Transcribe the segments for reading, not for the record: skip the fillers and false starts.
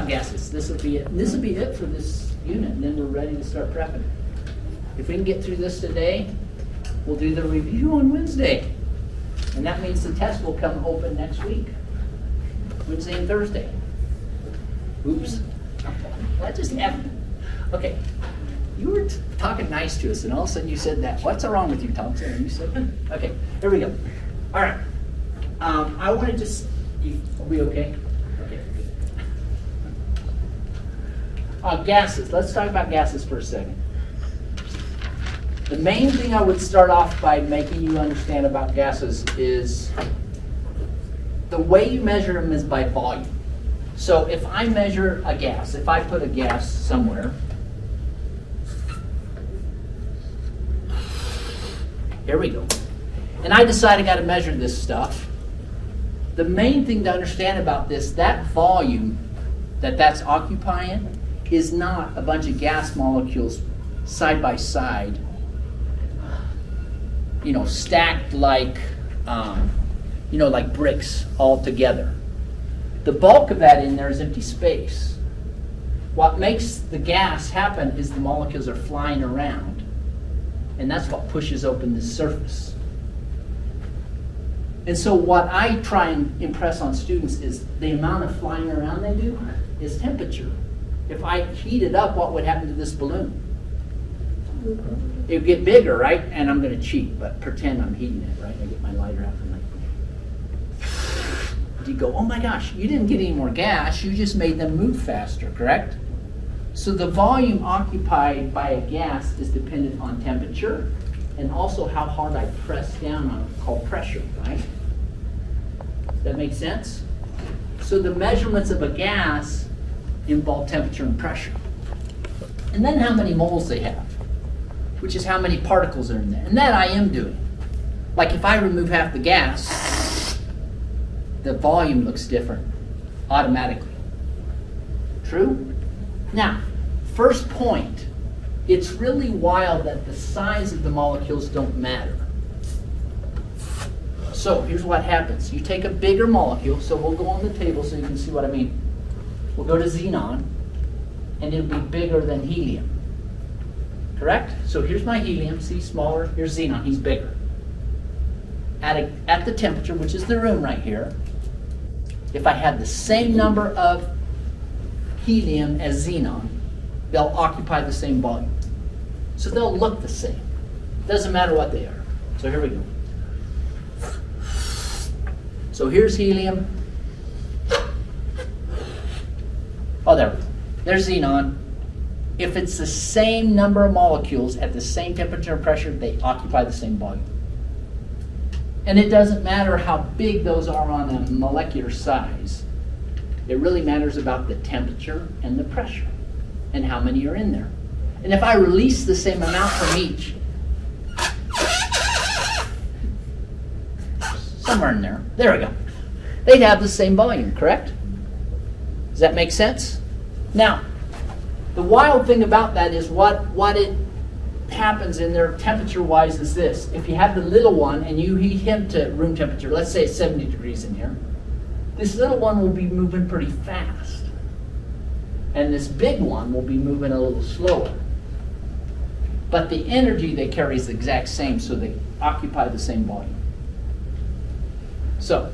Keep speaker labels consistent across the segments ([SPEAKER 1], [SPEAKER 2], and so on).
[SPEAKER 1] about gases. This will be it. And this will be it for this unit, and then we're ready to start prepping. If we can get through this today, we'll do the review on Wednesday. And that means the test will come open next week, Wednesday and Thursday. Oops. That just happened. Okay. You were talking nice to us, and all of a sudden you said that. What's wrong with you, Thompson? You said, okay, here we go. All right. I want to just, are we okay? Okay, good. Gases. Let's talk about gases for a second. The main thing I would start off by making you understand about gases is the way you measure them is by volume. So if I measure a gas, if I put a gas somewhere, here we go, and I decide I got to measure this stuff, the main thing to understand about this, that volume that's occupying is not a bunch of gas molecules side by side, stacked like, like bricks all together. The bulk of that in there is empty space. What makes the gas happen is the molecules are flying around, and that's what pushes open the surface. And so what I try and impress on students is the amount of flying around they do is temperature. If I heat it up, what would happen to this balloon? It would get bigger, right? And I'm going to cheat, but pretend I'm heating it, right? I get my lighter out and you go, oh my gosh, you didn't get any more gas, you just made them move faster, correct? So the volume occupied by a gas is dependent on temperature and also how hard I press down on it, called pressure, right? That makes sense? So the measurements of a gas involve temperature and pressure. And then how many moles they have, which is how many particles are in there. And that I am doing. Like if I remove half the gas, the volume looks different automatically. True? Now, first point, it's really wild that the size of the molecules don't matter. So here's what happens. You take a bigger molecule, so we'll go on the table so you can see what I mean. We'll go to xenon, and it'll be bigger than helium. Correct? So here's my helium, see, smaller. Here's xenon, he's bigger. At the temperature, which is the room right here, if I had the same number of helium as xenon, they'll occupy the same volume. So they'll look the same. Doesn't matter what they are. So here we go. So here's helium. Oh, there we go. There's xenon. If it's the same number of molecules at the same temperature and pressure, they occupy the same volume. And it doesn't matter how big those are on a molecular size. It really matters about the temperature and the pressure and how many are in there. And if I release the same amount from each, somewhere in there, there we go. They'd have the same volume, correct? Does that make sense? Now, the wild thing about that is what it happens in there temperature-wise is this. If you have the little one and you heat him to room temperature, let's say it's 70 degrees in here, this little one will be moving pretty fast. And this big one will be moving a little slower. But the energy they carry is the exact same, so they occupy the same volume. So,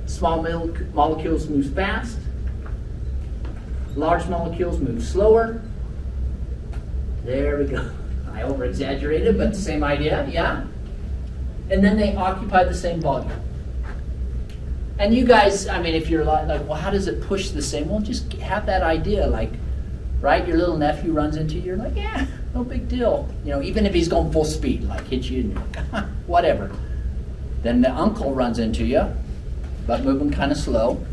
[SPEAKER 1] small molecules move fast. Large molecules move slower. There we go. I over-exaggerated, but the same idea, yeah? And then they occupy the same volume. And you guys, I mean, if you're like, well, how does it push the same? Well, just have that idea, like, right? Your little nephew runs into you, you're like, yeah, no big deal. Even if he's going full speed, like hits you, and you're like, whatever. Then the uncle runs into you, but moving kind of slow.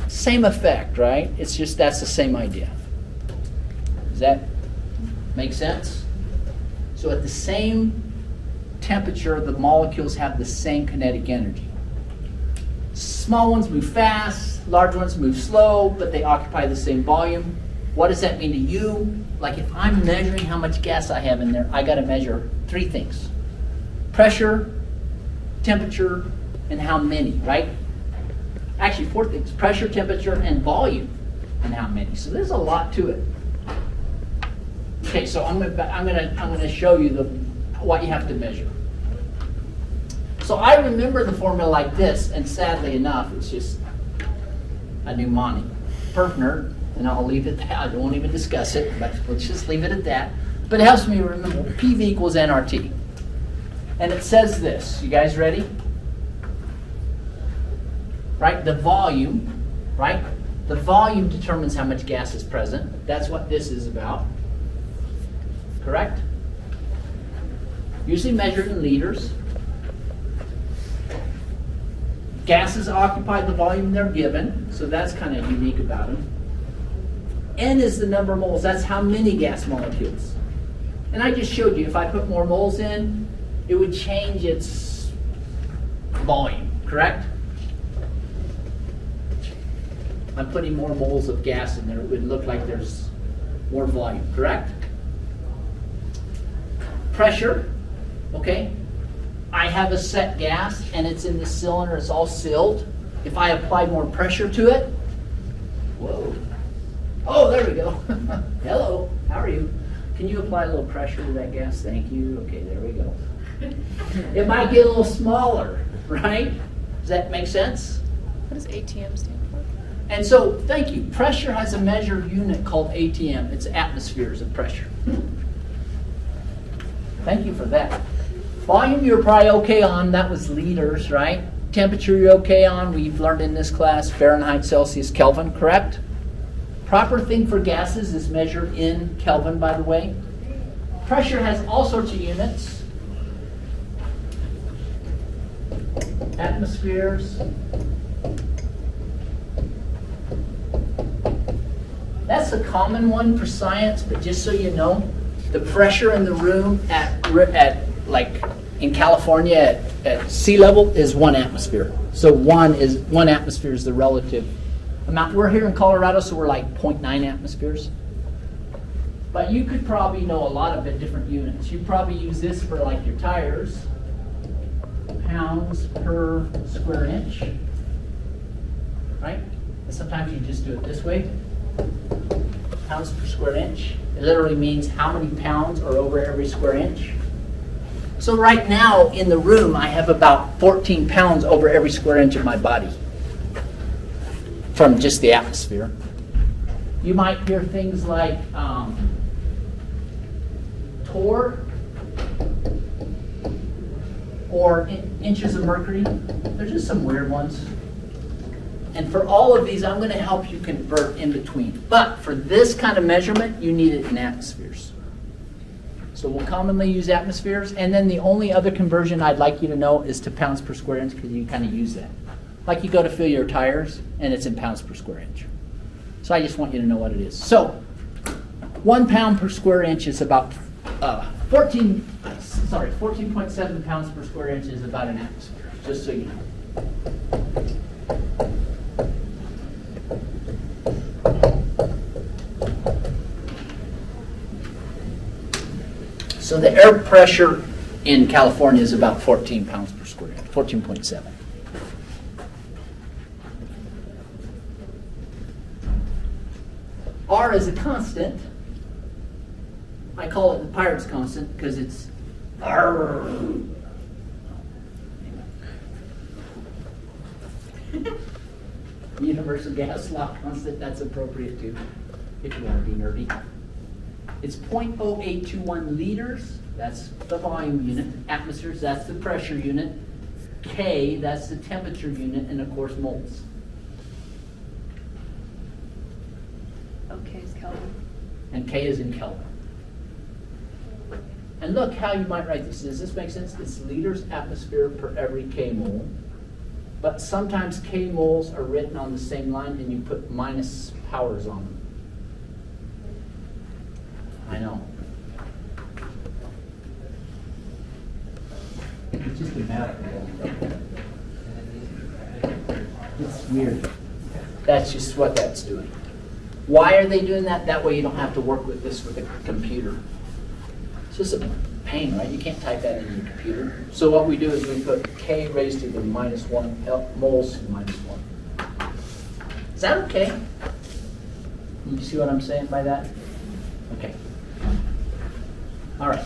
[SPEAKER 1] Same effect, right? It's just that's the same idea. Does that make sense? So at the same temperature, the molecules have the same kinetic energy. Small ones move fast, large ones move slow, but they occupy the same volume. What does that mean to you? Like if I'm measuring how much gas I have in there, I got to measure three things. Pressure, temperature, and how many, right? Actually, 4 things: pressure, temperature, and volume, and how many. So there's a lot to it. Okay, so I'm gonna show you what you have to measure. So I remember the formula like this, and sadly enough, it's just a mnemonic. Perf nerd, and I'll leave it at that. I won't even discuss it, but let's just leave it at that. But it helps me remember PV equals nRT. And it says this. You guys ready? Right? The volume, right? The volume determines how much gas is present. That's what this is about. Correct? Usually measured in liters. Gases occupy the volume they're given, so that's kind of unique about them. N is the number of moles. That's how many gas molecules. And I just showed you, if I put more moles in, it would change its volume, correct? I'm putting more moles of gas in there. It would look like there's more volume, correct? Pressure, okay? I have a set gas and it's in the cylinder, it's all sealed. If I apply more pressure to it, whoa. Oh, there we go. Hello, how are you? Can you apply a little pressure to that gas? Thank you. Okay, there we go. It might get a little smaller, right? Does that make sense?
[SPEAKER 2] What does ATM stand for?
[SPEAKER 1] And so, thank you. Pressure has a measured unit called ATM. It's atmospheres of pressure. Thank you for that. Volume you're probably okay on. That was liters, right? Temperature you're okay on. We've learned in this class Fahrenheit, Celsius, Kelvin, correct? Proper thing for gases is measured in Kelvin, by the way. Pressure has all sorts of units. Atmospheres. That's a common one for science, but just so you know, the pressure in the room at like in California at sea level is 1 atmosphere. So one atmosphere is the relative amount. We're here in Colorado, so we're like 0.9 atmospheres. But you could probably know a lot of different units. You probably use this for like your tires. Pounds per square inch. Right? And sometimes you just do it this way. Pounds per square inch. It literally means how many pounds are over every square inch. So right now in the room, I have about 14 pounds over every square inch of my body from just the atmosphere. You might hear things like torr or inches of mercury. There's just some weird ones. And for all of these, I'm going to help you convert in between. But for this kind of measurement, you need it in atmospheres. So we'll commonly use atmospheres. And then the only other conversion I'd like you to know is to pounds per square inch, because you kind of use that. Like you go to fill your tires, and it's in pounds per square inch. So I just want you to know what it is. So 1 pound per square inch is about 14.7 pounds per square inch is about an atmosphere, just so you know. So the air pressure in California is about 14 pounds per square inch, 14.7. R is a constant. I call it the pirate's constant because it's R. Universal gas law constant, that's appropriate too, if you want to be nerdy. It's 0.0821 liters, that's the volume unit. Atmospheres, that's the pressure unit. K, that's the temperature unit, and of course moles.
[SPEAKER 2] Okay, is Kelvin.
[SPEAKER 1] And K is in Kelvin. And look how you might write this. Does this make sense? It's liters atmosphere per every K mole. But sometimes K moles are written on the same line and you put minus powers on them. I know. It's just a math. It's weird. That's just what that's doing. Why are they doing that? That way you don't have to work with this with a computer. It's just a pain, right? You can't type that in your computer. So what we do is we put K raised to the -1 moles to -1. Is that okay? You see what I'm saying by that? Okay. All right.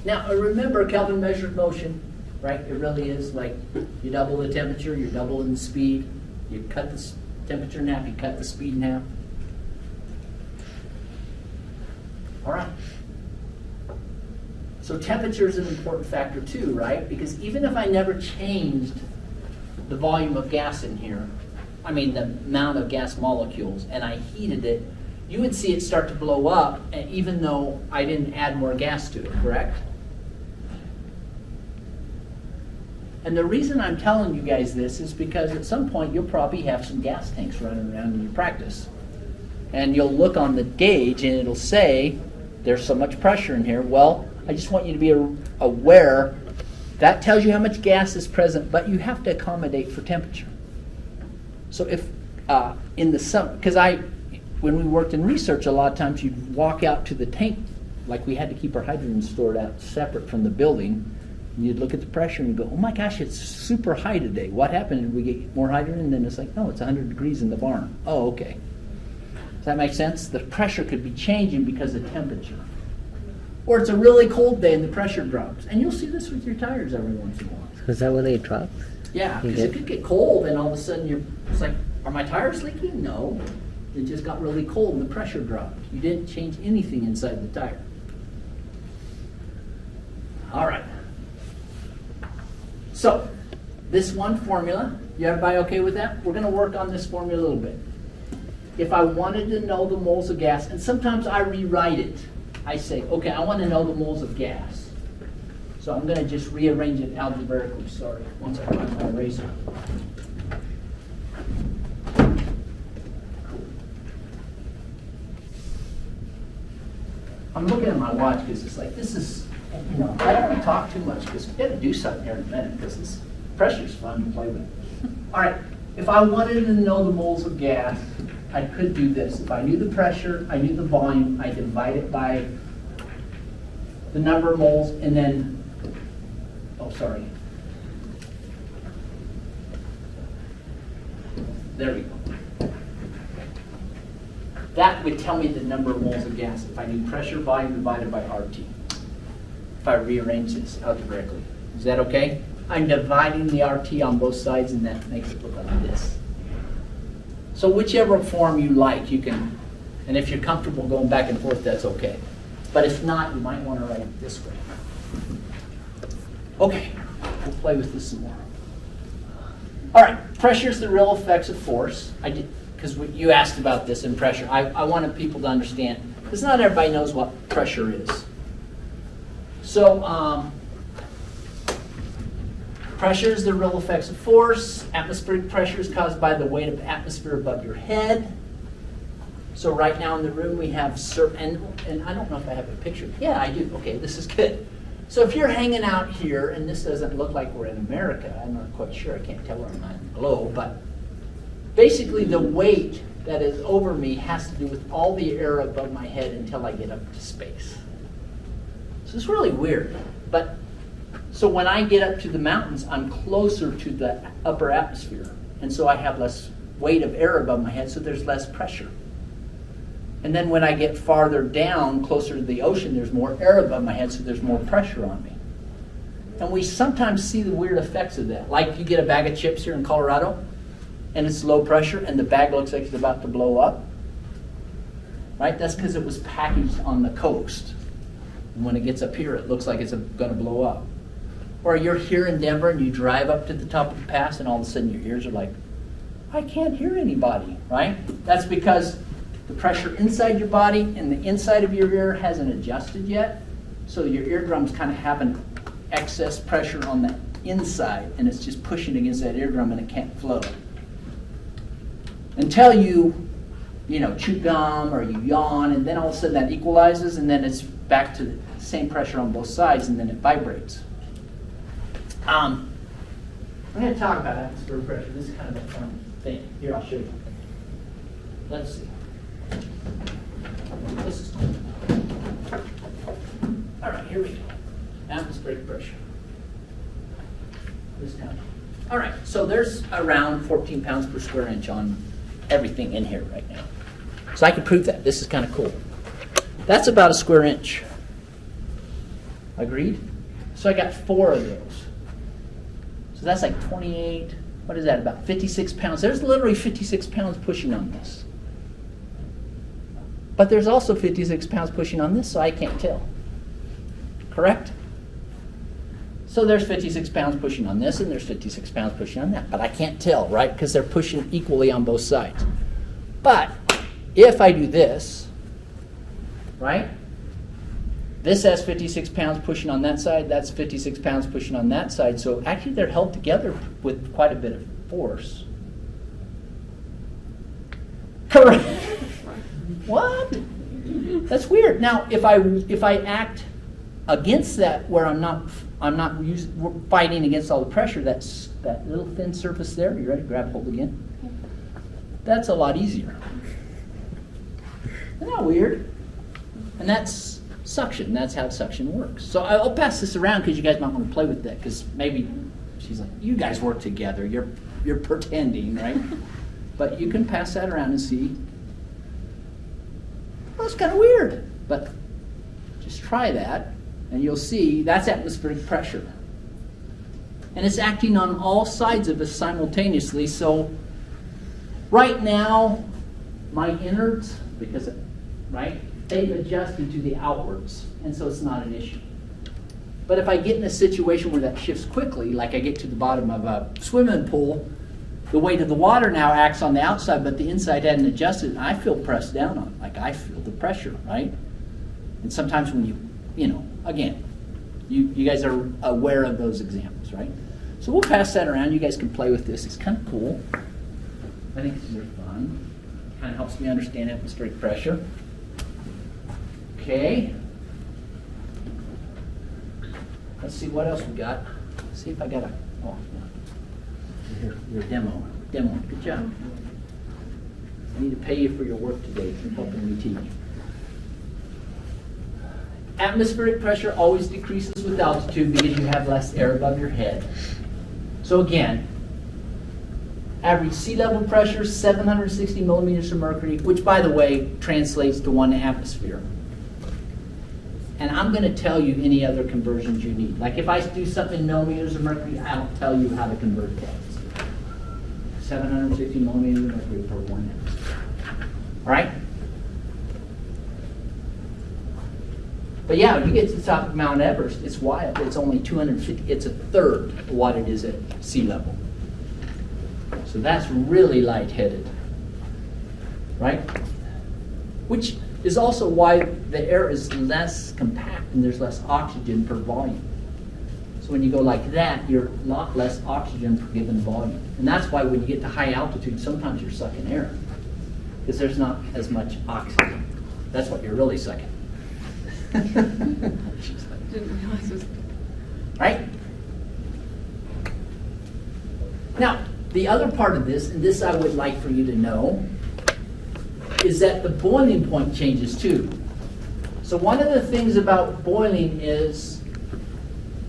[SPEAKER 1] Now, remember Kelvin measured motion, right? It really is like you double the temperature, you're doubling the speed. You cut the temperature in half, you cut the speed in half. All right. So temperature is an important factor too, right? Because even if I never changed the volume of gas in here, I mean the amount of gas molecules, and I heated it, you would see it start to blow up, and even though I didn't add more gas to it, correct? And the reason I'm telling you guys this is because at some point you'll probably have some gas tanks running around in your practice. And you'll look on the gauge and it'll say, there's so much pressure in here. Well, I just want you to be aware that tells you how much gas is present, but you have to accommodate for temperature. So if in the summer, because when we worked in research, a lot of times you'd walk out to the tank, like we had to keep our hydrogen stored out separate from the building, and you'd look at the pressure and you'd go, oh my gosh, it's super high today. What happened? Did we get more hydrogen? And then it's like, no, it's 100 degrees in the barn. Oh, okay. Does that make sense? The pressure could be changing because of temperature. Or it's a really cold day and the pressure drops. And you'll see this with your tires every once in a while.
[SPEAKER 3] Is that when they drop?
[SPEAKER 1] Yeah, because it could get cold and all of a sudden it's like, are my tires leaking? No. It just got really cold and the pressure dropped. You didn't change anything inside the tire. All right. So, this one formula, everybody okay with that? We're going to work on this formula a little bit. If I wanted to know the moles of gas, and sometimes I rewrite it. I say, okay, I want to know the moles of gas. So I'm going to just rearrange it algebraically, sorry, once I find my eraser. I'm looking at my watch because it's like, this is, I don't want to talk too much because we've got to do something here in a minute because this pressure's fun to play with. All right, if I wanted to know the moles of gas, I could do this. If I knew the pressure, I knew the volume, I divide it by the number of moles, and then, there we go. That would tell me the number of moles of gas if I knew pressure, volume divided by RT. If I rearrange this algebraically. Is that okay? I'm dividing the RT on both sides, and that makes it look like this. So whichever form you like, you can, and if you're comfortable going back and forth, that's okay. But if not, you might want to write it this way. Okay, we'll play with this some more. All right, pressure is the real effects of force. Because you asked about this in pressure. I wanted people to understand, because not everybody knows what pressure is. So, pressure is the real effects of force. Atmospheric pressure is caused by the weight of atmosphere above your head. So right now in the room we have certain, and I don't know if I have a picture. Yeah, I do. Okay, this is good. So if you're hanging out here, and this doesn't look like we're in America, I'm not quite sure. I can't tell where I'm on the globe, but basically the weight that is over me has to do with all the air above my head until I get up to space. So it's really weird. But so when I get up to the mountains, I'm closer to the upper atmosphere. And so I have less weight of air above my head, so there's less pressure. And then when I get farther down, closer to the ocean, there's more air above my head, so there's more pressure on me. And we sometimes see the weird effects of that. Like you get a bag of chips here in Colorado, and it's low pressure, and the bag looks like it's about to blow up. Right? That's because it was packaged on the coast. And when it gets up here, it looks like it's going to blow up. Or you're here in Denver, and you drive up to the top of the pass, and all of a sudden your ears are like, I can't hear anybody, right? That's because the pressure inside your body and the inside of your ear hasn't adjusted yet. So your eardrums kind of have an excess pressure on the inside, and it's just pushing against that eardrum and it can't flow. Until you chew gum or you yawn, and then all of a sudden that equalizes, and then it's back to the same pressure on both sides, and then it vibrates. I'm going to talk about atmospheric pressure. This is kind of a fun thing. Here, I'll show you. Let's see. This is here we go. Atmospheric pressure. This down. All right, so there's around 14 pounds per square inch on everything in here right now. So I can prove that. This is kind of cool. That's about a square inch. Agreed? So I got 4 of those. So that's like 28, what is that, about 56 pounds. There's literally 56 pounds pushing on this. But there's also 56 pounds pushing on this, so I can't tell. Correct? So there's 56 pounds pushing on this, and there's 56 pounds pushing on that. But I can't tell, right? Because they're pushing equally on both sides. But if I do this, right? This has 56 pounds pushing on that side. That's 56 pounds pushing on that side. So actually they're held together with quite a bit of force. Correct. What? That's weird. Now, if I act against that, where I'm not fighting against all the pressure, that little thin surface there. You ready? Grab hold again. That's a lot easier. Isn't that weird? And that's suction. That's how suction works. So I'll pass this around because you guys might want to play with that. Because maybe she's like, you guys work together. You're pretending, right? But you can pass that around and see. Well, that's kind of weird. But just try that, and you'll see that's atmospheric pressure. And it's acting on all sides of us simultaneously. So right now, my innards, because, right, they've adjusted to the outwards, and so it's not an issue. But if I get in a situation where that shifts quickly, like I get to the bottom of a swimming pool, the weight of the water now acts on the outside, but the inside hadn't adjusted, and I feel pressed down on it. Like I feel the pressure, right? And sometimes when again, you guys are aware of those examples, right? So we'll pass that around. You guys can play with this. It's kind of cool. I think these are fun. Kind of helps me understand atmospheric pressure. Okay. Let's see what else we got. Let's see if I got a. Oh, yeah. Your demo. Good job. I need to pay you for your work today for helping me teach. Atmospheric pressure always decreases with altitude because you have less air above your head. So again, average sea level pressure, 760 millimeters of mercury, which by the way translates to 1 atmosphere. And I'm going to tell you any other conversions you need. Like if I do something in millimeters of mercury, I don't tell you how to convert that. 760 millimeters of mercury per 1 atmosphere. All right? But yeah, when you get to the top of Mount Everest, it's wild. It's only 250, it's a third of what it is at sea level. So that's really lightheaded, right? Which is also why the air is less compact and there's less oxygen per volume. So when you go like that, you're a lot less oxygen per given volume. And that's why when you get to high altitude, sometimes you're sucking air because there's not as much oxygen. That's what you're really sucking.
[SPEAKER 2] Didn't realize it was.
[SPEAKER 1] Right? Now, the other part of this, and this I would like for you to know, is that the boiling point changes too. So one of the things about boiling is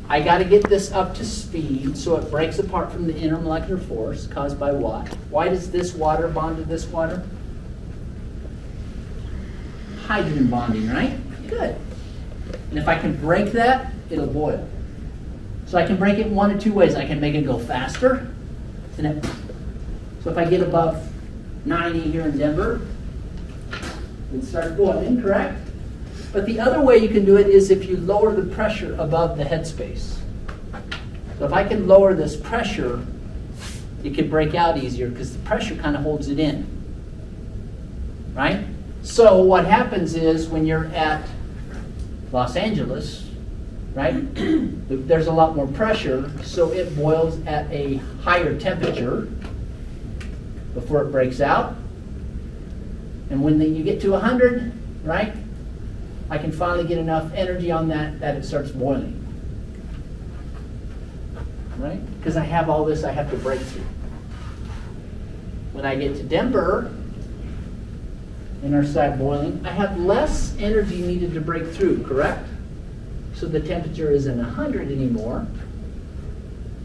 [SPEAKER 1] I got to get this up to speed so it breaks apart from the intermolecular force caused by what? Why does this water bond to this water? Hydrogen bonding, right? Good. And if I can break that, it'll boil. So I can break it in one of two ways. I can make it go faster. So if I get above 90 here in Denver, it starts boiling, correct? But the other way you can do it is if you lower the pressure above the headspace. So if I can lower this pressure, it can break out easier because the pressure kind of holds it in. Right? So what happens is when you're at Los Angeles, right, there's a lot more pressure, so it boils at a higher temperature before it breaks out. And when you get to 100, right, I can finally get enough energy on that it starts boiling. Right? Because I have all this I have to break through. When I get to Denver, and our start boiling, I have less energy needed to break through, correct? So the temperature isn't 100 anymore.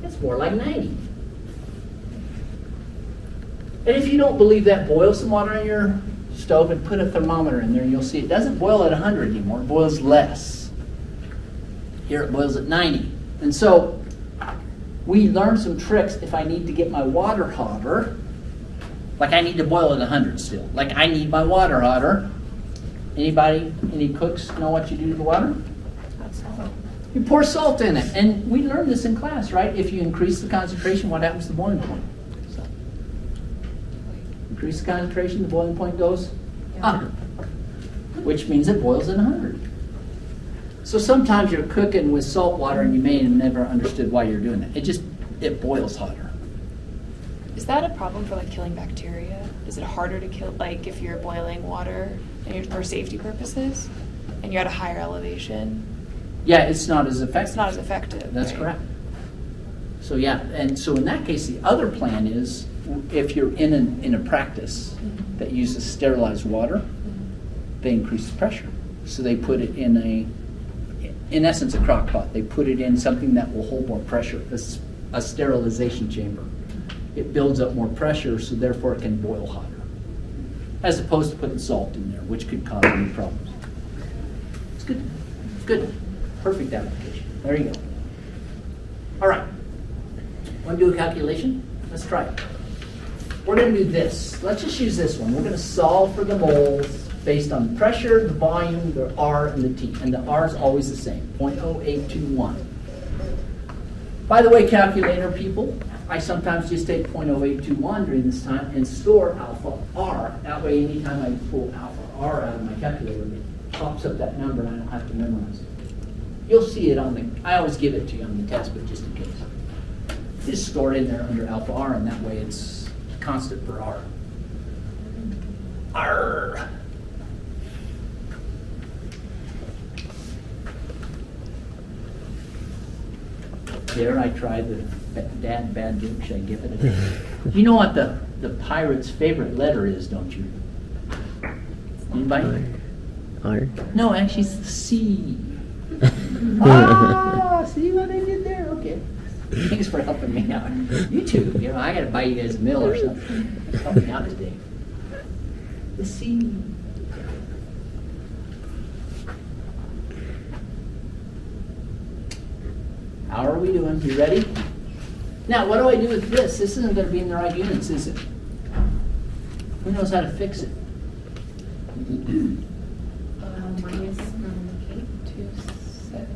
[SPEAKER 1] It's more like 90. And if you don't believe that, boil some water on your stove and put a thermometer in there, and you'll see it doesn't boil at 100 anymore. It boils less. Here it boils at 90. And so we learned some tricks if I need to get my water hotter. Like I need to boil at 100 still. Like I need my water hotter. Anybody, any cooks know what you do to the water?
[SPEAKER 2] That's all.
[SPEAKER 1] You pour salt in it. And we learned this in class, right? If you increase the concentration, what happens to the boiling point? So, increase the concentration, the boiling point goes up. Which means it boils at 100. So sometimes you're cooking with salt water and you may have never understood why you're doing it. It boils hotter.
[SPEAKER 2] Is that a problem for like killing bacteria? Is it harder to kill, like if you're boiling water for safety purposes and you're at a higher elevation?
[SPEAKER 1] Yeah, it's not as effective.
[SPEAKER 2] It's not as effective.
[SPEAKER 1] That's
[SPEAKER 2] right?
[SPEAKER 1] correct. So yeah, and so in that case, the other plan is if you're in a practice that uses sterilized water, they increase the pressure. So they put it in essence, a crock pot. They put it in something that will hold more pressure, a sterilization chamber. It builds up more pressure, so therefore it can boil hotter, as opposed to putting salt in there, which could cause any problems. It's good. It's good. Perfect application. There you go. All right. Want to do a calculation? Let's try it. We're going to do this. Let's just use this one. We're going to solve for the moles based on the pressure, the volume, the R, and the T. And the R is always the same, 0.0821. By the way, calculator people, I sometimes just take 0.0821 during this time and store alpha R. That way, anytime I pull alpha R out of my calculator, it pops up that number and I don't have to memorize it. You'll see it on I always give it to you on the test, but just in case. Just store it in there under alpha R, and that way it's constant for R. R. There, I tried the bad joke. Should I give it a You know what the pirate's favorite letter is, don't you? Anybody?
[SPEAKER 3] R.
[SPEAKER 1] No, actually it's the C. Ah, see what I did there? Okay. Thanks for helping me out. You too. You know, I gotta buy you guys a meal or something. Help me out today. The C. How are we doing? You ready? Now, what do I do with this? This isn't going to be in the right units, is it? Who knows how to fix it?
[SPEAKER 2] Minus 273.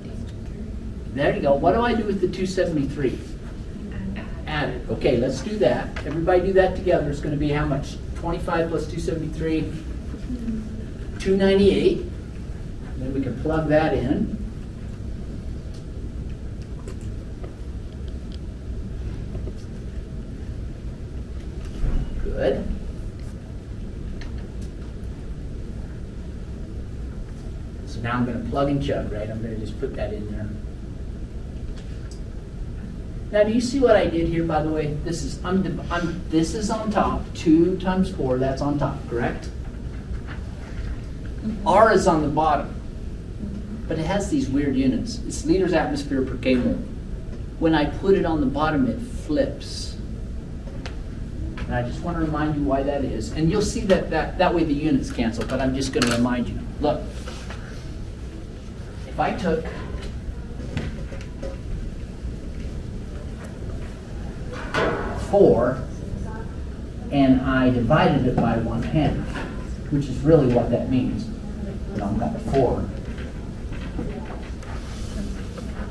[SPEAKER 1] There you go. What do I do with the 273? Add it. Okay, let's do that. Everybody do that together. It's going to be how much? 25 plus 273? 298. Then we can plug that in. Good. So now I'm going to plug and chug, right? I'm going to just put that in there. Now, do you see what I did here, by the way? This is this is on top. 2 times 4, that's on top, correct? R is on the bottom. But it has these weird units. It's liters atmosphere per K-mole. When I put it on the bottom, it flips. And I just want to remind you why that is. And you'll see that way the units cancel, but I'm just going to remind you. Look, if I took four and I divided it by 1/2, which is really what that means. You know, I've got a 4.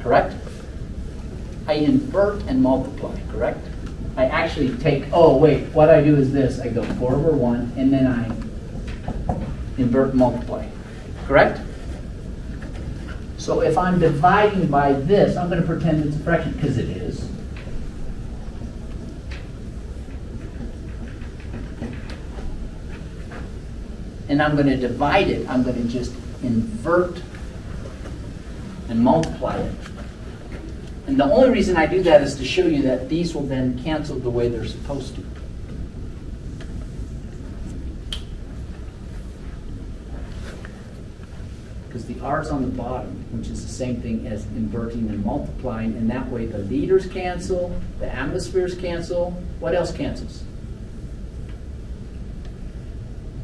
[SPEAKER 1] Correct? I invert and multiply, correct? I actually take, oh wait, what I do is this, I go 4/1 and then I invert and multiply, correct? So if I'm dividing by this, I'm going to pretend it's a fraction, because it is. And I'm going to divide it, I'm going to just invert and multiply it. And the only reason I do that is to show you that these will then cancel the way they're supposed to. because the R's on the bottom, which is the same thing as inverting and multiplying, and that way the liters cancel, the atmospheres cancel. What else cancels?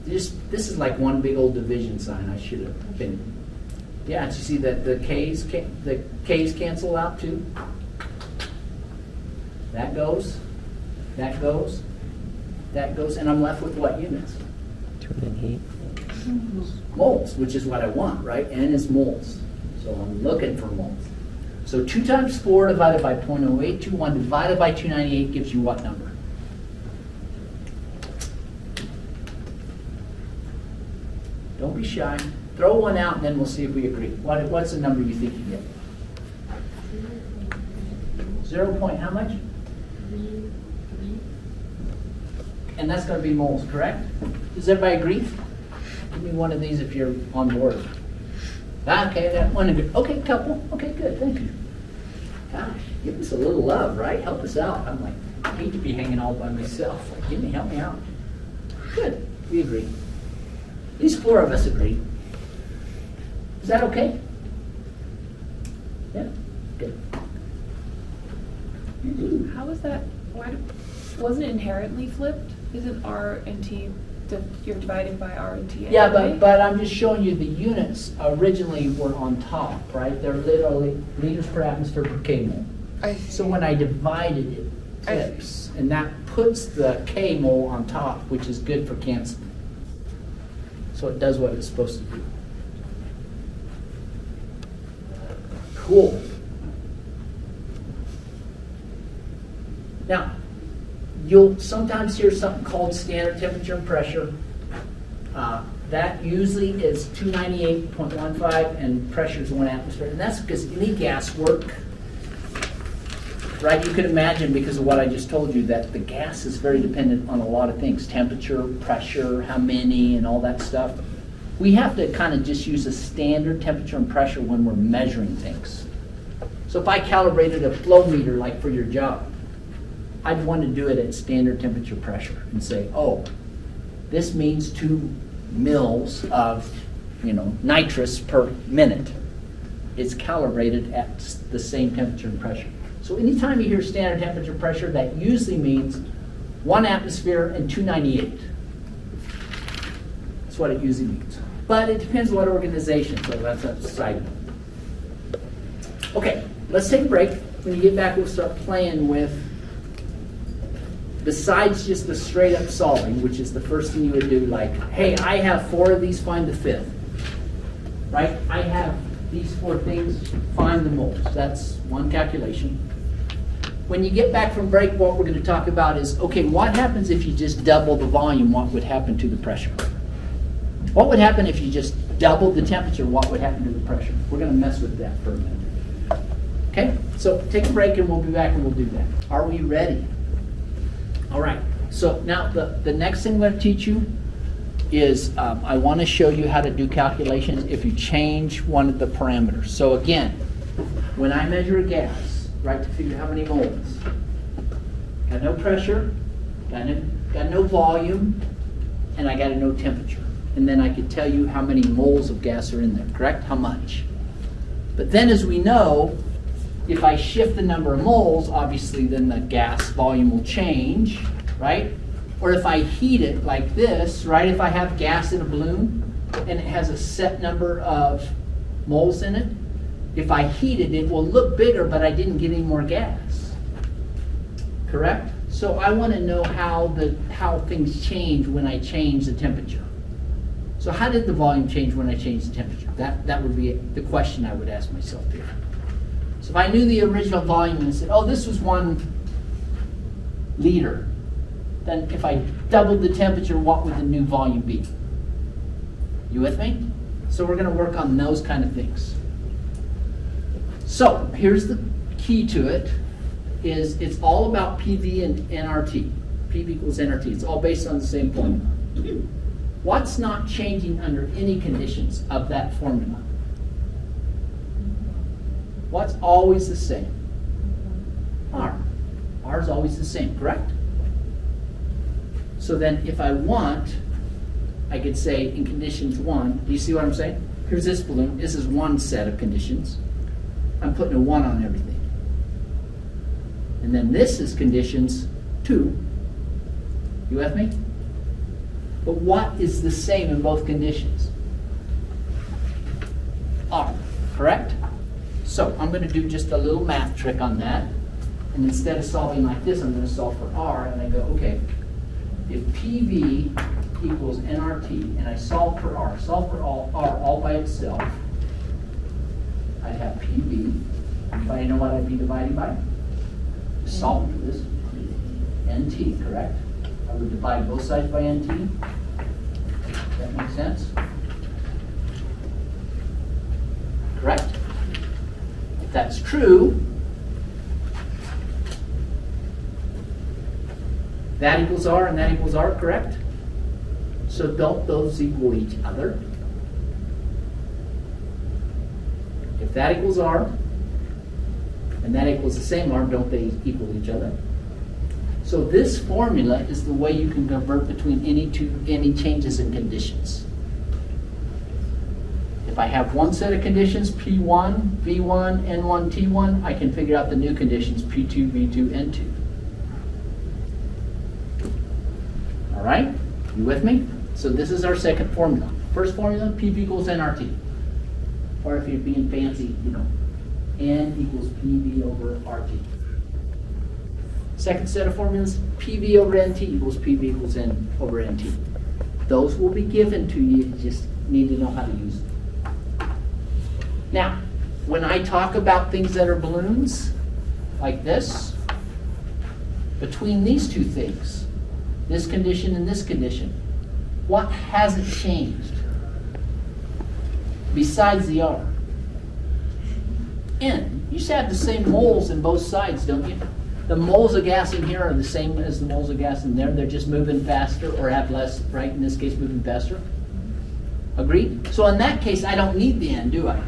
[SPEAKER 1] This is like one big old division sign. I should have been. Yeah, did you see that the K's cancel out too? That goes, that goes, that goes, and I'm left with what units?
[SPEAKER 3] 298.
[SPEAKER 1] Moles, which is what I want, right? N is moles. So I'm looking for moles. So 2 times 4 divided by 0.0821 divided by 298 gives you what number? Don't be shy. Throw one out and then we'll see if we agree. What's the number you think you get? 0 point how much? And that's going to be moles, correct? Does everybody agree? Give me one of these if you're on board. Okay, that one. Okay, couple. Okay, good. Thank you. Gosh, give us a little love, right? Help us out. I'm like, I hate to be hanging all by myself. Like, help me out. Good. We agree. At least 4 of us agree. Is that okay? Yeah. Good.
[SPEAKER 2] How was that? Wasn't it inherently flipped? Isn't R and T, you're dividing by R and T?
[SPEAKER 1] Yeah,
[SPEAKER 2] anyway?
[SPEAKER 1] but I'm just showing you the units originally were on top, right? They're literally liters per atmosphere per kmol. So when I divided it, flips, and that puts the kmol on top, which is good for canceling. So it does what it's supposed to do. Cool. Now, you'll sometimes hear something called standard temperature and pressure. That usually is 298.15 and pressure is 1 atmosphere. And that's because any gas work, right? You can imagine, because of what I just told you, that the gas is very dependent on a lot of things. Temperature, pressure, how many, and all that stuff. We have to kind of just use a standard temperature and pressure when we're measuring things. So if I calibrated a flow meter like for your job, I'd want to do it at standard temperature pressure and say, oh, this means 2 mils of, nitrous per minute. It's calibrated at the same temperature and pressure. So anytime you hear standard temperature pressure, that usually means 1 atmosphere and 298. That's what it usually means. But it depends what organization, so that's a side note. Okay, let's take a break. When you get back, we'll start playing with, besides just the straight up solving, which is the first thing you would do, like, hey, I have 4 of these, find the 5th. Right? I have these 4 things, find the moles. That's one calculation. When you get back from break, what we're going to talk about is, okay, what happens if you just double the volume? What would happen to the pressure? What would happen if you just doubled the temperature? What would happen to the pressure? We're going to mess with that for a minute. Okay? So take a break and we'll be back and we'll do that. Are we ready? All right, so now the next thing I'm going to teach you is I want to show you how to do calculations if you change one of the parameters. So again, when I measure a gas, right, to figure how many moles, got no pressure, got no volume, and I got to know temperature. And then I could tell you how many moles of gas are in there, correct? How much? But then as we know, if I shift the number of moles, obviously then the gas volume will change, right? Or if I heat it like this, right? If I have gas in a balloon and it has a set number of moles in it, if I heat it, it will look bigger, but I didn't get any more gas. Correct? So I want to know how things change when I change the temperature. So how did the volume change when I changed the temperature? That would be the question I would ask myself here. So if I knew the original volume and said, oh, this was 1 liter, then if I doubled the temperature, what would the new volume be? You with me? So we're going to work on those kind of things. So here's the key to it, is it's all about PV and nRT. PV equals nRT. It's all based on the same formula. What's not changing under any conditions of that formula? What's always the same? R. R is always the same, correct? So then if I want, I could say in conditions 1, do you see what I'm saying? Here's this balloon. This is one set of conditions. I'm putting a 1 on everything. And then this is conditions 2. You with me? But what is the same in both conditions? R, correct? So I'm going to do just a little math trick on that. And instead of solving like this, I'm going to solve for R. And I go, okay, if PV equals nRT, and I solve for R all by itself, I'd have PV. Anybody know what I'd be dividing by? Solve for this. NT, correct? I would divide both sides by NT. Does that make sense? Correct? If that's true, that equals R and that equals R, correct? So don't those equal each other? If that equals R and that equals the same R, don't they equal each other? So this formula is the way you can convert between any changes in conditions. If I have one set of conditions, P1, V1, N1, T1, I can figure out the new conditions, P2, V2, N2. All right? You with me? So this is our second formula. First formula, PV equals nRT. Or if you're being fancy, N equals PV over RT. Second set of formulas, PV over NT equals PV equals N over NT. Those will be given to you, you just need to know how to use them. Now, when I talk about things that are balloons, like this, between these two things, this condition and this condition, what hasn't changed besides the R? N. You should have the same moles in both sides, don't you? The moles of gas in here are the same as the moles of gas in there. They're just moving faster or have less, right? In this case, moving faster. Agreed? So in that case, I don't need the N, do I?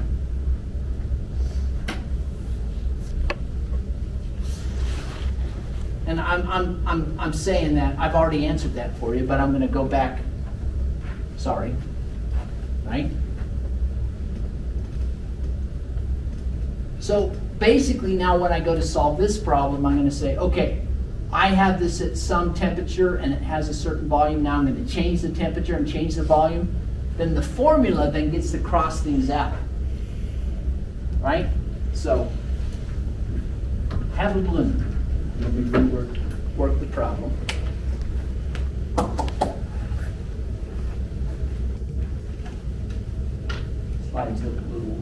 [SPEAKER 1] And I'm saying that I've already answered that for you, but I'm going to go back. Sorry, right? So basically now when I go to solve this problem, I'm going to say, okay, I have this at some temperature and it has a certain volume. Now I'm going to change the temperature and change the volume. Then the formula then gets to cross things out, right? So have a balloon. Let me work the problem. Slides look a little.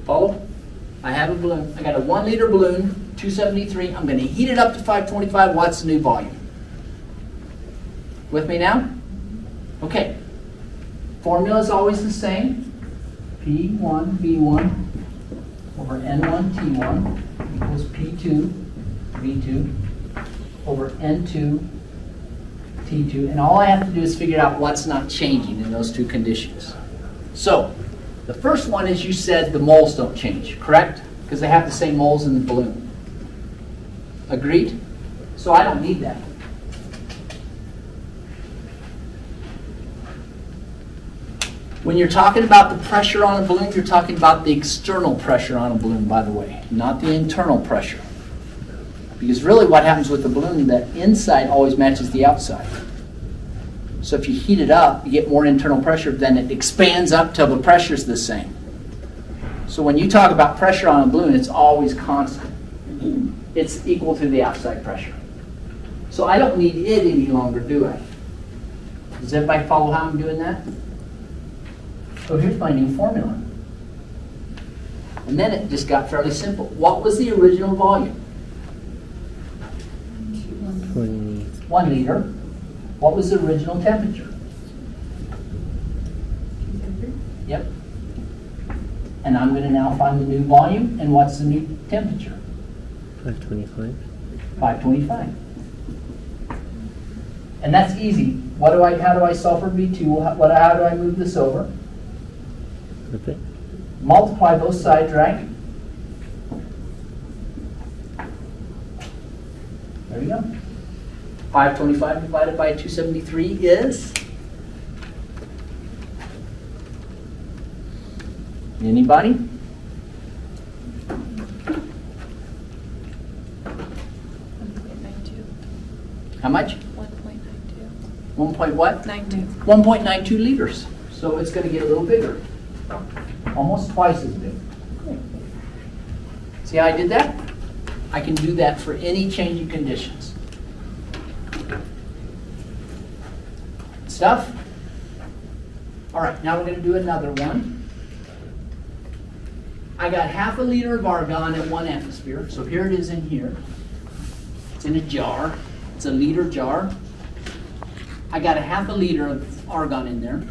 [SPEAKER 1] Follow? I have a balloon. I got a 1 liter balloon, 273. I'm going to heat it up to 525. What's the new volume? With me now? Okay. Formula is always the same. P1 V1 over N1 T1 equals P2 V2 over N2 T2. And all I have to do is figure out what's not changing in those two conditions. So, the first one is you said the moles don't change, correct? Because they have the same moles in the balloon. Agreed? So I don't need that. When you're talking about the pressure on a balloon, you're talking about the external pressure on a balloon, by the way, not the internal pressure. Because really what happens with the balloon, the inside always matches the outside. So if you heat it up, you get more internal pressure, then it expands up till the pressure's the same. So when you talk about pressure on a balloon, it's always constant. It's equal to the outside pressure. So I don't need it any longer, do I? Does everybody follow how I'm doing that? So here's my new formula. And then it just got fairly simple. What was the original volume? 1 liter. What was the original temperature? And I'm going to now find the new volume, and what's the new temperature?
[SPEAKER 3] 525.
[SPEAKER 1] 525. And that's easy. How do I solve for V2? How do I move this over?
[SPEAKER 3] Flip it.
[SPEAKER 1] Multiply both sides, right? There we go. 525 divided by 273 is? Anybody?
[SPEAKER 2] 1.92.
[SPEAKER 1] How much?
[SPEAKER 2] 1.92.
[SPEAKER 1] 1 point what?
[SPEAKER 2] 92.
[SPEAKER 1] 1.92 liters. So it's going to get a little bigger. Almost twice as big. See how I did that? I can do that for any change in conditions. Stuff? All right, now we're going to do another one. I got half a liter of argon at 1 atmosphere. So here it is in here. It's in a jar. It's a liter jar. I got a half a liter of argon in there.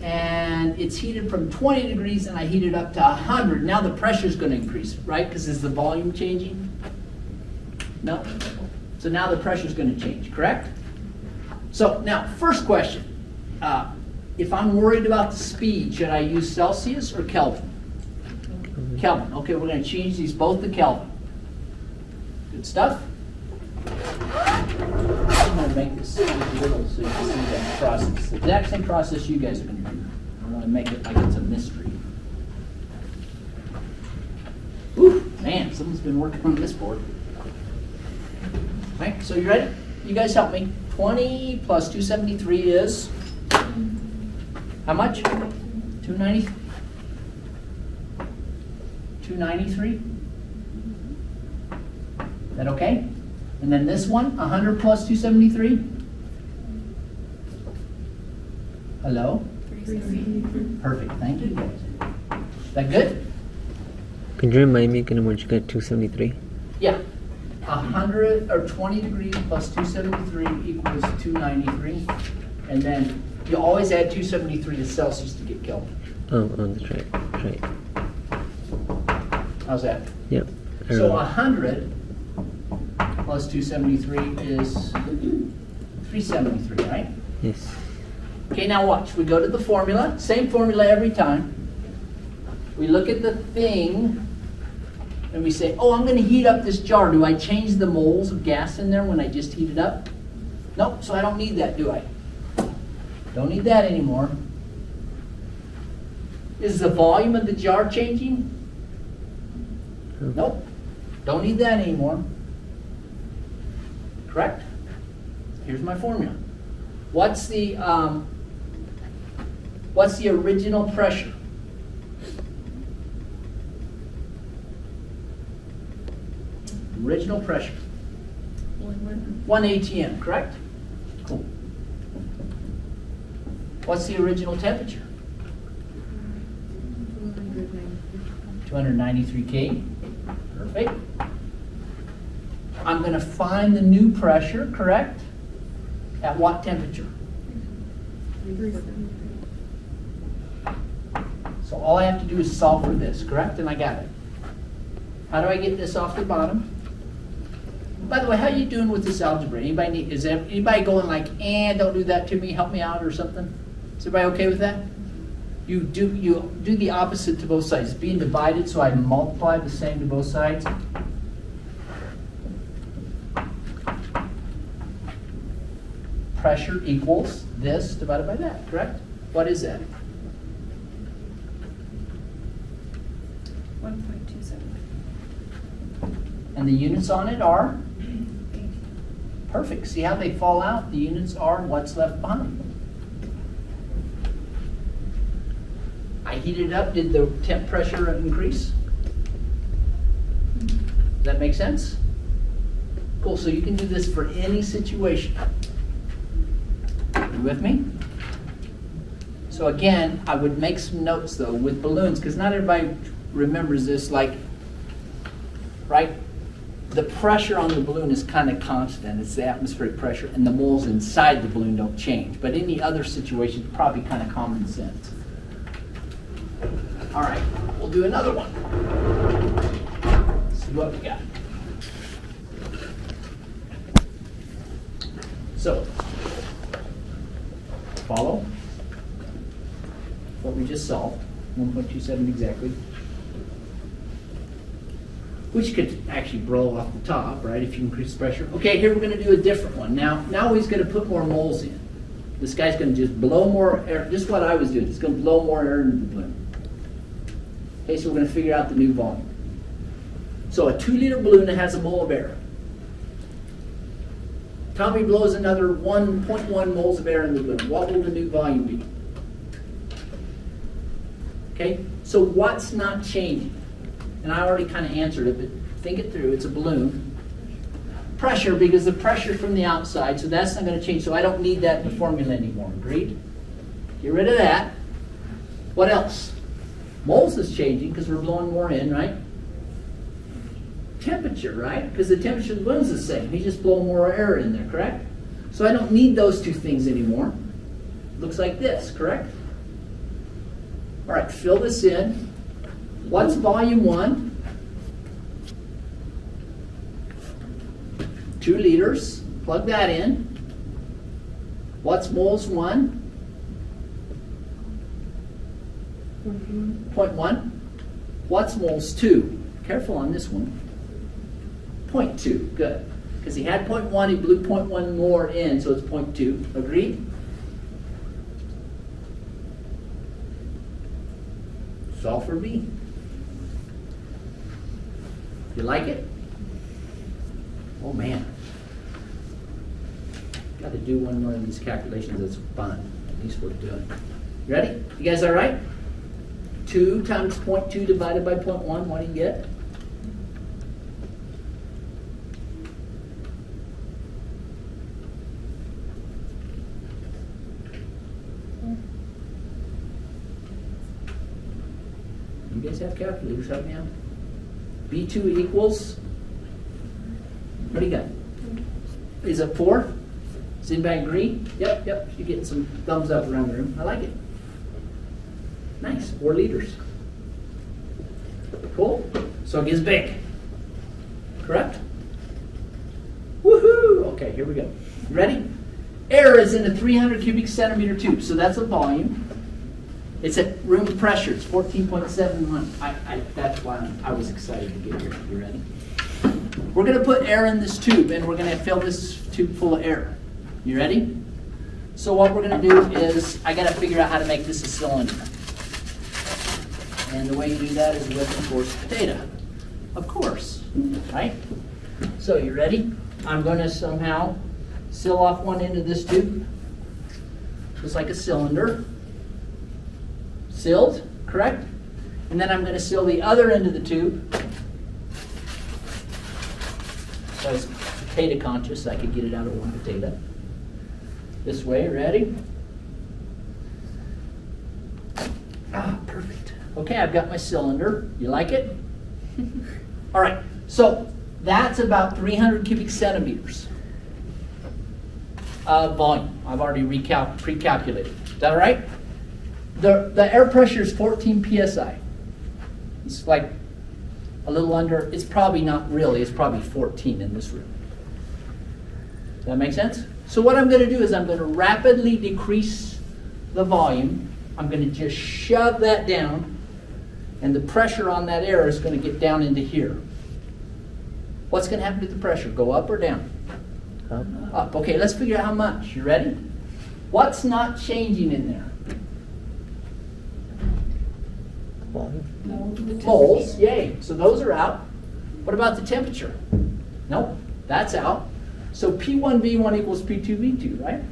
[SPEAKER 1] And it's heated from 20 degrees, and I heat it up to 100. Now the pressure is going to increase, right? Because is the volume changing? No? So now the pressure is going to change, correct? So now, first question. If I'm worried about the speed, should I use Celsius or Kelvin? Kelvin. Okay, we're going to change these both to Kelvin. Good stuff. I'm going to make this little so you can see that process. The exact same process you guys are going to do. I want to make it like it's a mystery. Ooh, man, someone's been working on this board. Okay, so you ready? You guys help me. 20 plus 273 is how much? 290? 293? Is that okay? And then this one, 100 plus 273? Hello?
[SPEAKER 2] 370.
[SPEAKER 1] Perfect, thank you guys. Is that good?
[SPEAKER 3] Can you remind me again what you got? 273.
[SPEAKER 1] Yeah. 100 or 20 degrees plus 273 equals 293. And then you always add 273 to Celsius to get Kelvin.
[SPEAKER 3] Oh, that's right. That's right.
[SPEAKER 1] How's that?
[SPEAKER 3] Yep. I
[SPEAKER 1] So
[SPEAKER 3] remember.
[SPEAKER 1] 100 plus 273 is 373, right?
[SPEAKER 3] Yes.
[SPEAKER 1] Okay, now watch. We go to the formula. Same formula every time. We look at the thing and we say, oh, I'm going to heat up this jar. Do I change the moles of gas in there when I just heat it up? Nope, so I don't need that, do I? Don't need that anymore. Is the volume of the jar changing? Nope. Don't need that anymore. Correct? Here's my formula. What's the original pressure? Original pressure. 1 atm, correct? Cool. What's the original temperature? 293 K. Perfect. I'm going to find the new pressure, correct? At what temperature? So all I have to do is solve for this, correct? And I got it. How do I get this off the bottom? By the way, how are you doing with this algebra? Is anybody going like, don't do that to me, help me out or something? Is everybody okay with that? You do the opposite to both sides. It's being divided, so I multiply the same to both sides. Pressure equals this divided by that, correct? What is that?
[SPEAKER 2] 1.27.
[SPEAKER 1] And the units on it are? Perfect. See how they fall out? The units are what's left behind. I heated it up. Did the temp pressure increase? Does that make sense? Cool. So you can do this for any situation. You with me? So again, I would make some notes though with balloons because not everybody remembers this. Like, right? The pressure on the balloon is kind of constant. It's the atmospheric pressure, and the moles inside the balloon don't change. But any other situation, probably kind of common sense. All right, we'll do another one. Let's see what we got. So, follow what we just solved, 1.27 exactly. Which could actually blow off the top, right, if you increase the pressure. Okay, here we're going to do a different one. Now he's going to put more moles in. This guy's going to just blow more air. Just what I was doing. It's going to blow more air into the balloon. Okay, so we're going to figure out the new volume. So a 2-liter balloon that has a mole of air. Tommy blows another 1.1 moles of air in the balloon. What will the new volume be? Okay, so what's not changing? And I already kind of answered it, but think it through. It's a balloon. Pressure, because the pressure from the outside, so that's not going to change. So I don't need that in the formula anymore. Agreed? Get rid of that. What else? Moles is changing because we're blowing more in, right? Temperature, right? Because the temperature of the balloon's the same. He's just blowing more air in there, correct? So I don't need those two things anymore. Looks like this, correct? All right, fill this in. What's volume 1? 2 liters. Plug that in. What's moles 1? 0.1. What's moles 2? Careful on this one. 0.2. Good. Because he had 0.1, he blew 0.1 more in, so it's 0.2. Agreed? Solve for B. You like it? Oh man. Got to do one more of these calculations that's fun. At least worth doing. You ready? You guys all right? 2 times 0.2 divided by 0.1, what do you get? You guys have calculators, help me out. B2 equals, what do you got? Is it 4? Does anybody agree? Yep, you're getting some thumbs up around the room. I like it. Nice, 4 liters. Cool. So it gets big. Correct? Woohoo! Okay, here we go. You ready? Air is in a 300 cubic centimeter tube, so that's a volume. It's at room pressure. It's 14.71. That's why I was excited to get here. You ready? We're going to put air in this tube, and we're going to fill this tube full of air. You ready? So what we're going to do is I got to figure out how to make this a cylinder. And the way you do that is with, of course, data. Of course, right? So you ready? I'm going to somehow seal off one end of this tube, just like a cylinder. Sealed, correct? And then I'm going to seal the other end of the tube. So I was potato conscious, I could get it out of one potato. This way, ready? Ah, perfect. Okay, I've got my cylinder. You like it? All right, so that's about 300 cubic centimeters of volume. I've already pre-calculated. Is that all right? The air pressure is 14 psi. It's like a little under, it's probably not really, it's probably 14 in this room. Does that make sense? So what I'm going to do is I'm going to rapidly decrease the volume. I'm going to just shove that down, and the pressure on that air is going to get down into here. What's going to happen to the pressure? Go up or down? Up. Okay, let's figure out how much. You ready? What's not changing in there? Moles, yay. So those are out. What about the temperature? Nope, that's out. So P1V1 equals P2V2, right?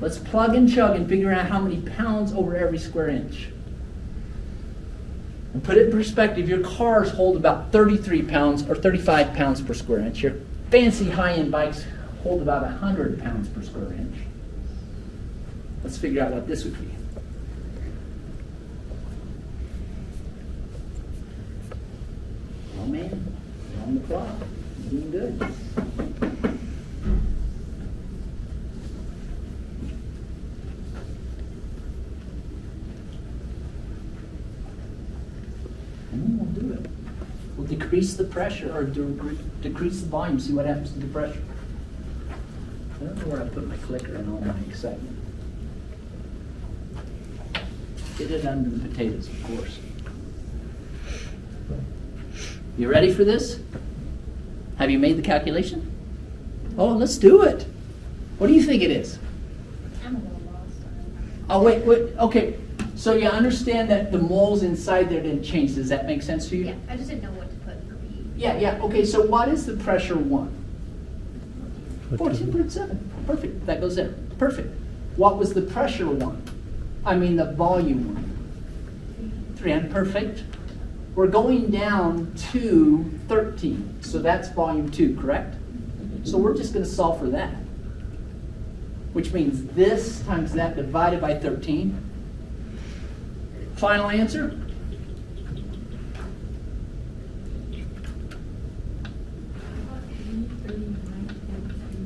[SPEAKER 1] Let's plug and chug and figure out how many pounds over every square inch. And put it in perspective, your cars hold about 33 pounds or 35 pounds per square inch. Your fancy high-end bikes hold about 100 pounds per square inch. Let's figure out what this would be. Oh man, you're on the clock. You're doing good. increase the pressure or decrease the volume, see what happens to the pressure. I don't know where I put my clicker and all my excitement. Get it under the potatoes, of course. You ready for this? Have you made the calculation? Oh, let's do it. What do you think it is?
[SPEAKER 4] I'm a little lost.
[SPEAKER 1] Oh, wait, okay. So you understand that the moles inside there didn't change. Does that make sense to you?
[SPEAKER 4] Yeah, I just didn't know what to put for P.
[SPEAKER 1] Yeah. Okay, so what is the pressure one? 14.7. Perfect. That goes there. Perfect. What was the pressure one? I mean the volume one. 300. Perfect. We're going down to 13. So that's volume 2, correct? So we're just going to solve for that. Which means this times that divided by 13. Final answer?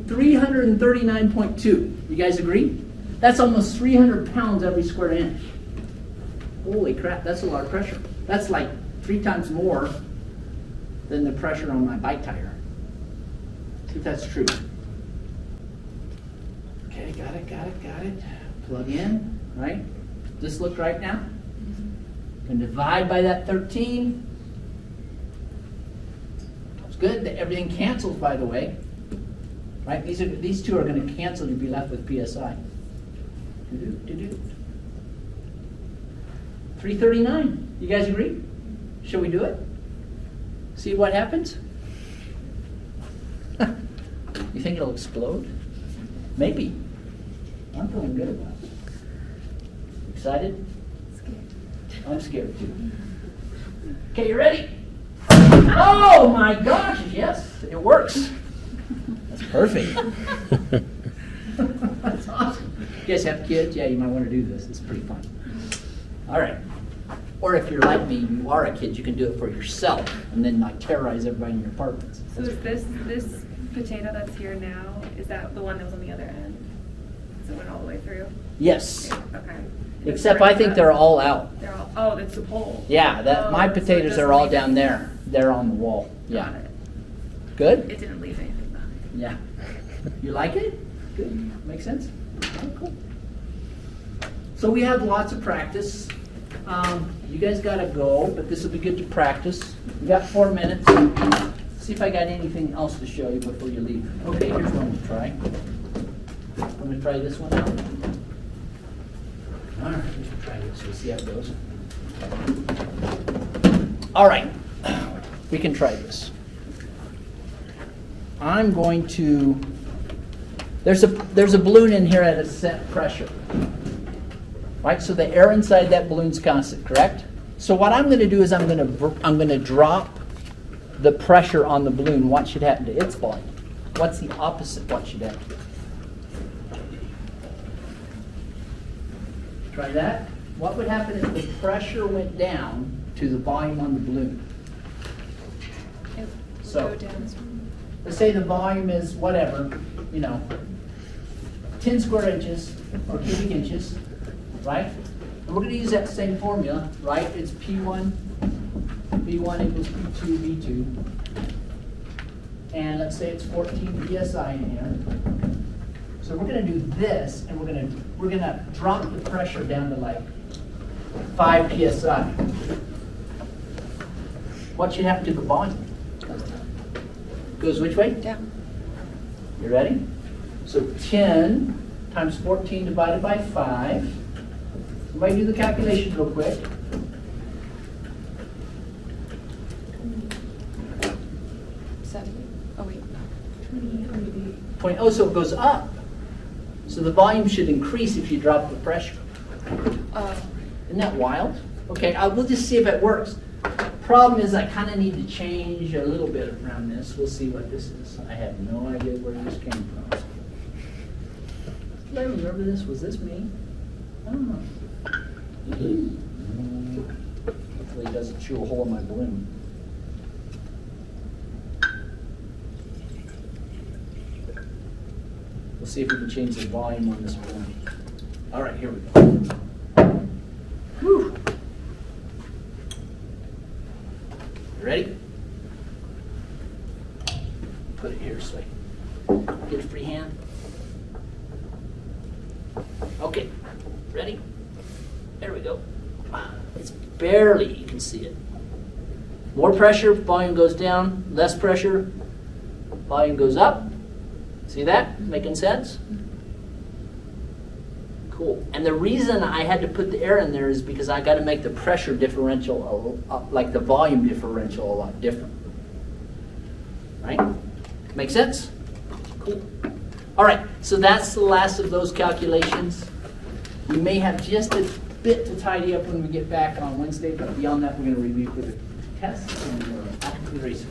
[SPEAKER 1] $339.2. You guys agree? That's almost 300 pounds every square inch. Holy crap, that's a lot of pressure. That's like 3 times more than the pressure on my bike tire. See if that's true. Okay, got it. Plug in, right? Does this look right now? And divide by that 13. It's good that everything cancels, by the way. Right? These two are going to cancel. You'll be left with PSI. 339. You guys agree? Shall we do it? See what happens? You think it'll explode? Maybe. I'm feeling good about it. Excited? I'm scared too. Okay, you ready? Oh my gosh, yes, it works. That's perfect. That's awesome. You guys have kids? Yeah, you might want to do this. It's pretty fun. All right. Or if you're like me, you are a kid, you can do it for yourself and then like terrorize everybody in your apartments.
[SPEAKER 5] So is this potato that's here now, is that the one that was on the other end? So it went all the way through?
[SPEAKER 1] Yes.
[SPEAKER 5] Okay.
[SPEAKER 1] Except I think they're all out.
[SPEAKER 5] They're all, oh, that's the pole.
[SPEAKER 1] Yeah, my
[SPEAKER 5] So it
[SPEAKER 1] potatoes
[SPEAKER 5] doesn't
[SPEAKER 1] are all
[SPEAKER 5] leave
[SPEAKER 1] down
[SPEAKER 5] anything-
[SPEAKER 1] there. They're on the wall. Yeah.
[SPEAKER 5] Got it.
[SPEAKER 1] Good?
[SPEAKER 5] It didn't leave anything behind.
[SPEAKER 1] Yeah. You like it? Good. Makes sense? Oh, cool. So we have lots of practice. You guys got to go, but this will be good to practice. We got 4 minutes. See if I got anything else to show you before you leave. Okay, here's one to try. I'm going to try this one out. All right, let's try this. We'll see how it goes. All right, we can try this. I'm going to. There's a balloon in here at a set pressure. Right, so the air inside that balloon's constant, correct? So what I'm going to do is I'm going to drop the pressure on the balloon. What should happen to its volume? What's the opposite? What should happen? Try that. What would happen if the pressure went down to the volume on the balloon?
[SPEAKER 2] It
[SPEAKER 1] So-
[SPEAKER 2] would go down as well.
[SPEAKER 1] Let's say the volume is whatever, 10 square inches or cubic inches, right? And we're going to use that same formula, right? It's P1 equals P2 V2. And let's say it's 14 PSI in here. So we're going to do this, and we're going to drop the pressure down to like 5 PSI. What should happen to the volume? Goes which way?
[SPEAKER 2] Down.
[SPEAKER 1] You ready? So 10 times 14 divided by 5. Somebody do the calculation real quick.
[SPEAKER 2] 70. Oh, wait.
[SPEAKER 1] So it goes up. So the volume should increase if you drop the pressure. Isn't that wild? Okay, we'll just see if it works. Problem is I kind of need to change a little bit around this. We'll see what this is. I have no idea where this came from. Did I remember this? Was this me? I don't know. Hopefully it doesn't chew a hole in my balloon. We'll see if we can change the volume on this balloon. All right, here we go. Whew. You ready? put it here so I get a free hand. Okay, ready? There we go. It's barely, you can see it. More pressure, volume goes down. Less pressure, volume goes up. See that? Making sense? Cool. And the reason I had to put the air in there is because I got to make the pressure differential, like the volume differential, a lot different. Right? Make sense? Cool. All right, so that's the last of those calculations. We may have just a bit to tidy up when we get back on Wednesday, but beyond that, we're going to review for the tests and after the races.